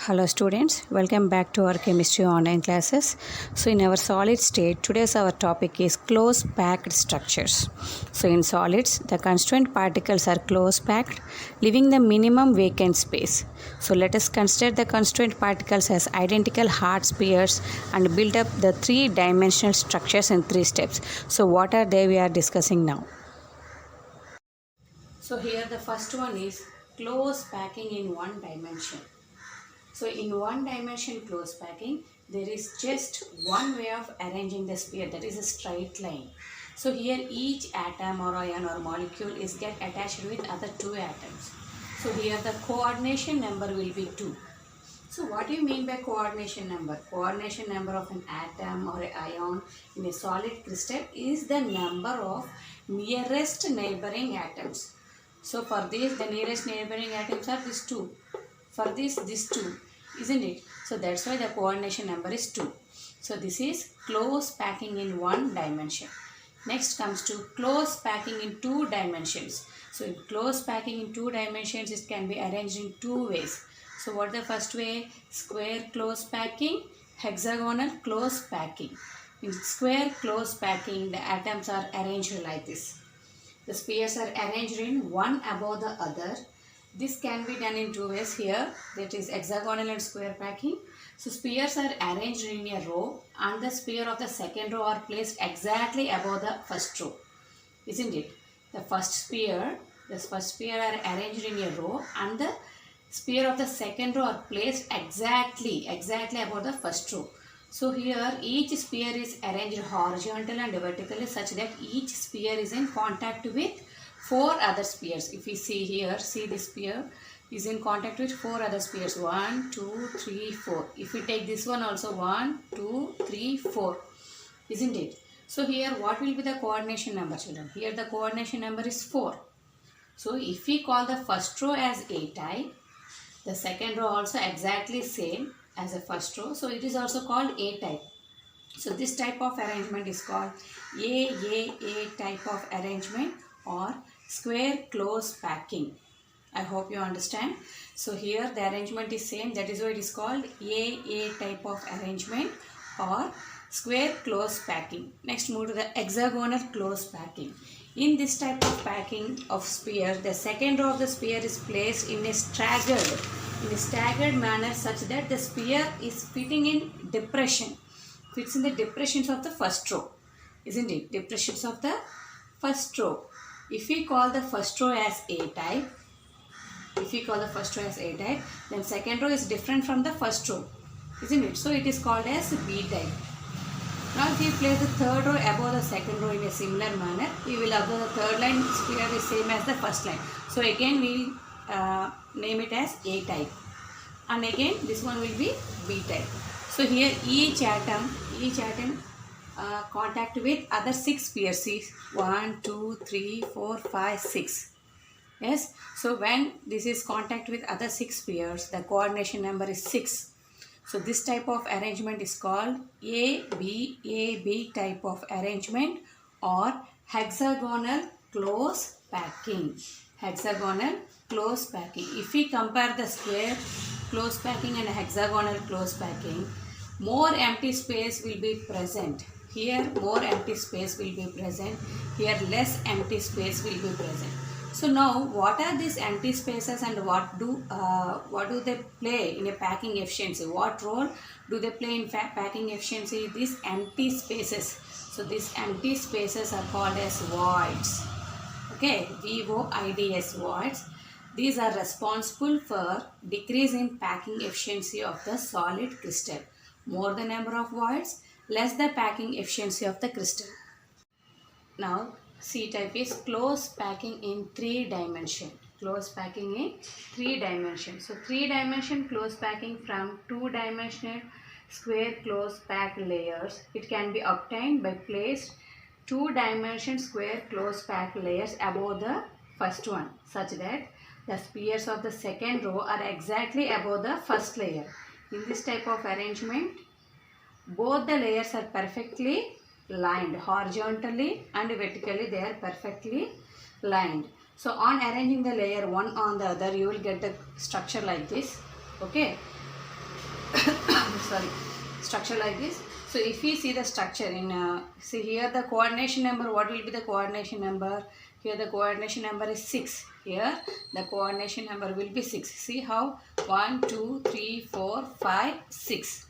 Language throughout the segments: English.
Hello students, welcome back to our chemistry online classes. So in our solid state, today's our topic is close packed structures. So in solids, the constituent particles are close packed, leaving the minimum vacant space. So let us consider the constituent particles as identical hard spheres and build up the three-dimensional structures in 3 steps. So what are they we are discussing now? So here the first one is close packing in one dimension. So in one dimension close packing, there is just one way of arranging the sphere, that is a straight line. So here each atom or ion or molecule is get attached with other two atoms. So here the coordination number will be 2. So what do you mean by coordination number? Coordination number of an atom or an ion in a solid crystal is the number of nearest neighboring atoms. So for this, the nearest neighboring atoms are these 2. For this 2, isn't it? So that's why the coordination number is 2. So this is close packing in one dimension. Next comes to close packing in 2 dimensions. So in close packing in 2 dimensions, it can be arranged in 2 ways. So what the first way? Square close packing, hexagonal close packing. In square close packing, the atoms are arranged like this. The spheres are arranged in one above the other. This can be done in 2 ways here, that is hexagonal and square packing. So spheres are arranged in a row and the sphere of the second row are placed exactly above the first row, isn't it? The first sphere are arranged in a row and the sphere of the second row are placed exactly above the first row. So here each sphere is arranged horizontally and vertically such that each sphere is in contact with 4 other spheres. If we see here, see this sphere is in contact with 4 other spheres. 1, 2, 3, 4. If we take this one also 1, 2, 3, 4. Isn't it? So here what will be the coordination number, children? Here the coordination number is 4. So if we call the first row as A type, the second row also exactly same as the first row. So it is also called A type. So this type of arrangement is called A type of arrangement or square close packing. I hope you understand. So here the arrangement is same, that is why it is called A type of arrangement or square close packing. Next move to the hexagonal close packing. In this type of packing of sphere, the second row of the sphere is placed in a staggered manner such that the sphere is fitting in depression. Fits in the depressions of the first row, isn't it? Depressions of the first row. If we call the first row as A type, then second row is different from the first row, isn't it? So it is called as B type. Now if we place the third row above the second row in a similar manner, we will observe the third line sphere is same as the first line. So again we will name it as A type. And again this one will be B type. So here each atom contact with other 6 spheres. See, 1, 2, 3, 4, 5, 6. Yes. So when this is contact with other 6 spheres, the coordination number is 6. So this type of arrangement is called AB type of arrangement or hexagonal close packing. Hexagonal close packing. If we compare the square close packing and hexagonal close packing, more empty space will be present. Here more empty space will be present. Here less empty space will be present. So now what are these empty spaces and what do they play in a packing efficiency? What role do they play in packing efficiency? These empty spaces. So these empty spaces are called as voids. Okay, VOIDS, voids. These are responsible for decrease in packing efficiency of the solid crystal. More the number of voids, less the packing efficiency of the crystal. Now C type is close packing in 3 dimension. Close packing in 3 dimensions. So 3 dimension close packing from 2 dimensional square close pack layers. It can be obtained by placed 2 dimension square close pack layers above the first one such that the spheres of the second row are exactly above the first layer. In this type of arrangement, both the layers are perfectly lined horizontally and vertically. They are perfectly lined. So on arranging the layer one on the other, you will get the structure like this. Okay. sorry, structure like this. So if we see the structure in, see here the coordination number, what will be the coordination number? Here the coordination number is 6. Here the coordination number will be 6. See how 1, 2, 3, 4, 5, 6.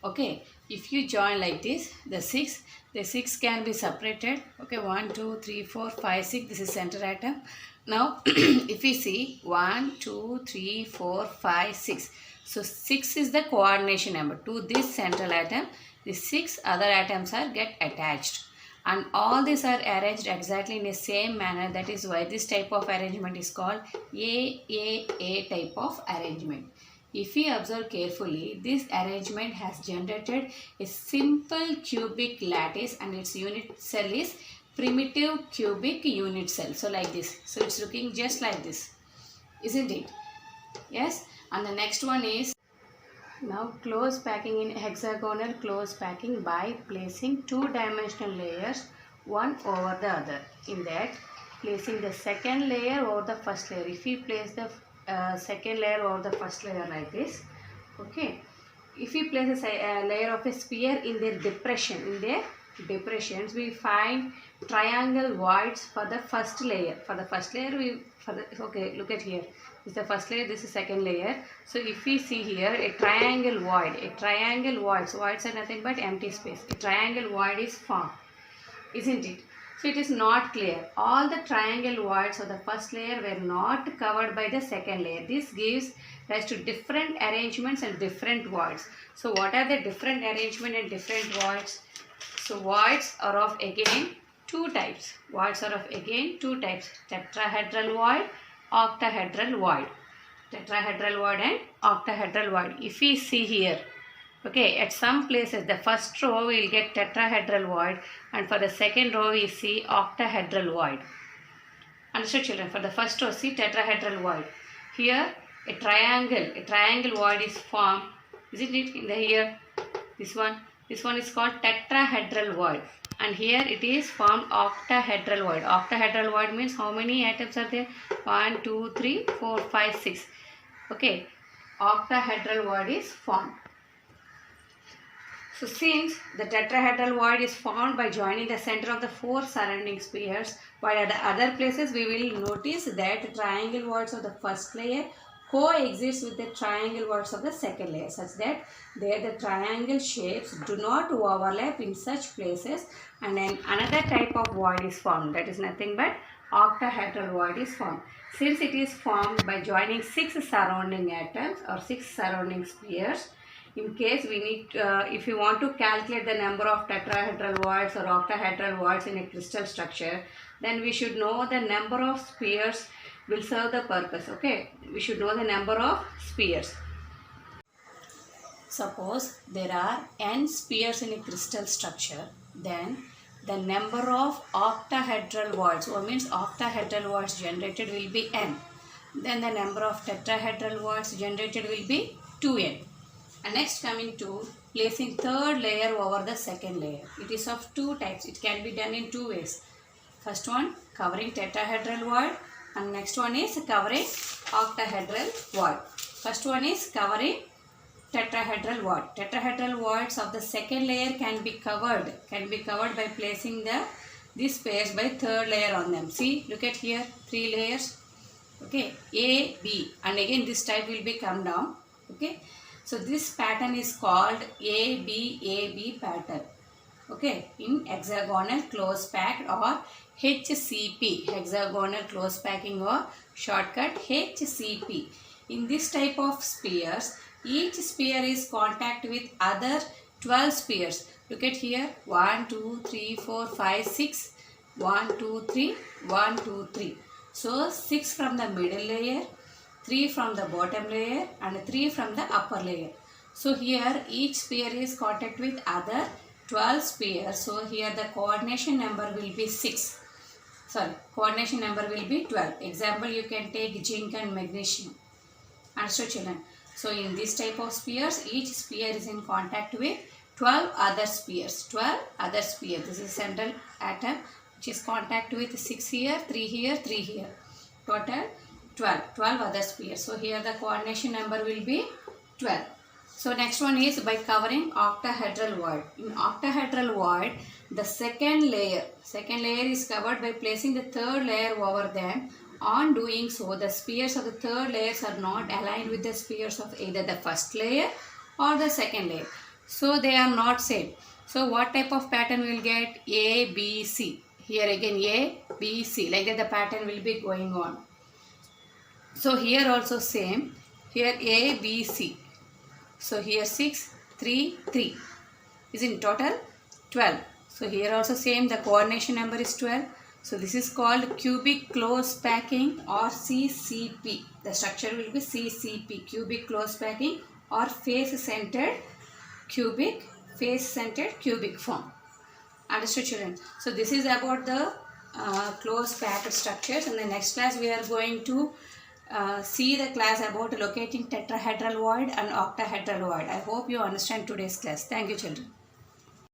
Okay, if you join like this, the 6 can be separated. Okay, 1, 2, 3, 4, 5, 6. This is center atom. Now if we see 1, 2, 3, 4, 5, 6. So 6 is the coordination number to this central atom. The 6 other atoms are get attached, and all these are arranged exactly in the same manner. That is why this type of arrangement is called A type of arrangement. If we observe carefully, this arrangement has generated a simple cubic lattice, and its unit cell is primitive cubic unit cell. So like this. So it's looking just like this, isn't it? Yes. And the next one is now close packing in hexagonal close packing by placing two-dimensional layers one over the other. In that, placing the second layer over the first layer. If we place the second layer over the first layer like this, okay. If we place a layer of a sphere in their depressions, we find triangle voids for the first layer. For the first layer, okay, look at here. This is the first layer, this is second layer. So if we see here a triangle void, so voids are nothing but empty space. A triangle void is formed, isn't it? So it is not clear. All the triangle voids of the first layer were not covered by the second layer. This gives rise to different arrangements and different voids. So what are the different arrangement and different voids? So voids are of again two types. Tetrahedral void, octahedral void. Tetrahedral void and octahedral void. If we see here, okay, at some places the first row we will get tetrahedral void, and for the second row we see octahedral void. Understood, children? For the first row, see tetrahedral void. Here a triangle void is formed, isn't it? In the here, this one is called tetrahedral void, and here it is formed octahedral void. Octahedral void means how many atoms are there? 1, 2, 3, 4, 5, 6. Okay, octahedral void is formed. So since the tetrahedral void is formed by joining the center of the four surrounding spheres, while at the other places we will notice that the triangle voids of the first layer coexist with the triangle voids of the second layer, such that there the triangle shapes do not overlap in such places, and then another type of void is formed. That is nothing but octahedral void is formed. Since it is formed by joining 6 surrounding atoms or 6 surrounding spheres, in case we need, if you want to calculate the number of tetrahedral voids or octahedral voids in a crystal structure, then we should know the number of spheres will serve the purpose. Okay, we should know the number of spheres. Suppose there are n spheres in a crystal structure, then the number of octahedral voids, or means octahedral voids generated, will be n. Then the number of tetrahedral voids generated will be 2n. And next, coming to placing third layer over the second layer. It is of two types. It can be done in two ways. First one, covering tetrahedral void, and next one is covering octahedral void. First one is covering tetrahedral void. Tetrahedral voids of the second layer can be covered by placing this pairs by third layer on them. See, look at here, 3 layers. Okay, A, B, and again this type will be come down. Okay, so this pattern is called AB pattern. Okay, in hexagonal close packed or HCP, hexagonal close packing or shortcut HCP. In this type of spheres, each sphere is contact with other 12 spheres. Look at here, 1, 2, 3, 4, 5, 6, 1, 2, 3, 1, 2, 3. So 6 from the middle layer, 3 from the bottom layer, and 3 from the upper layer. So here each sphere is contact with other 12 spheres. So here the coordination number will be 6. Coordination number will be 12. Example, you can take zinc and magnesium. Understood, children? So in this type of spheres, each sphere is in contact with 12 other spheres. 12 other spheres. This is central atom which is contact with 6 here, 3 here, 3 here. Total 12 other spheres. So here the coordination number will be 12. So next one is by covering octahedral void. In octahedral void, the second layer is covered by placing the third layer over them. On doing so, the spheres of the third layers are not aligned with the spheres of either the first layer or the second layer. So they are not same. So what type of pattern we will get? A, B, C. Here again A, B, C. Like that the pattern will be going on. So here also same. Here A, B, C. So here 6, 3, 3 is in total 12. So here also same, the coordination number is 12. So this is called cubic close packing or CCP. The structure will be CCP, cubic close packing or face-centered cubic form. Understood, children? So this is about the close packed structures. In the next class we are going to see the class about locating tetrahedral void and octahedral void. I hope you understand today's class. Thank you, children.